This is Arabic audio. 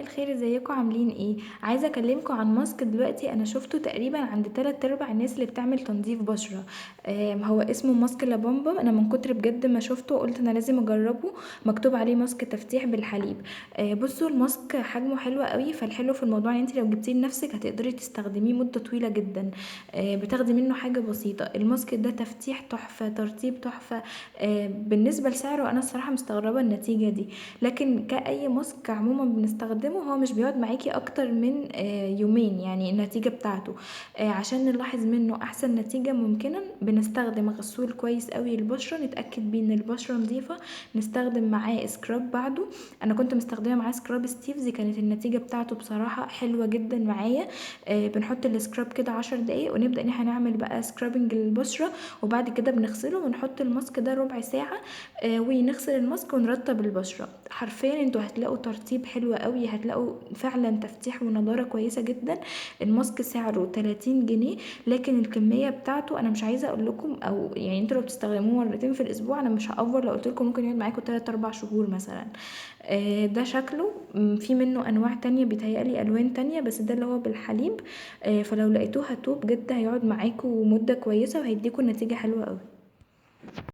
الخير، ازيكم عاملين ايه؟ عايزه اكلمكم عن ماسك دلوقتي انا شفته تقريبا عند 3/4 الناس اللي بتعمل تنظيف بشره. هو اسمه ماسك لابامبا. انا من كتر بجد ما شفته قلت انا لازم اجربه. مكتوب عليه ماسك تفتيح بالحليب. بصوا الماسك حجمه حلو قوي، فالحلو في الموضوع ان انت لو جبتيه لنفسك هتقدري تستخدميه مده طويله جدا. بتاخدي منه حاجه بسيطه. الماسك ده تفتيح تحفه، ترطيب تحفه. بالنسبه لسعره انا الصراحه مستغربه النتيجه دي. لكن كأي ماسك عموما بنستخدمه هو مش بيقعد معاكي اكتر من يومين، يعني النتيجة بتاعته عشان نلاحظ منه احسن نتيجة ممكنة بنستخدم غسول كويس قوي للبشرة نتأكد بيه ان البشرة نظيفة. نستخدم معاه سكراب بعده. انا كنت مستخدمة معاه سكراب ستيفز، كانت النتيجة بتاعته بصراحة حلوة جدا معايا. بنحط السكراب كده 10 دقايق ونبدأ ان احنا نعمل بقى سكرابنج للبشرة. وبعد كده بنغسله ونحط الماسك ده ربع ساعة. ونغسل الماسك ونرطب البشرة. حرفيا انتوا هتلاقوا ترطيب حلو قوي، هتلاقوا فعلا تفتيح ونضارة كويسة جدا. الماسك سعره 30 جنيه. لكن الكمية بتاعته انا مش عايزة اقول لكم، او يعني انتوا لو بتستخدموه مرتين في الاسبوع انا مش هأفور لو قلت لكم ممكن يقعد معاكم 3 4 شهور مثلا. ده شكله. في منه انواع تانية، بيتهيألي الوان تانية، بس ده اللي هو بالحليب. فلو لقيتوه هاتوه بجد، هيقعد معاكم مدة كويسة وهيديكوا نتيجة حلوة قوي.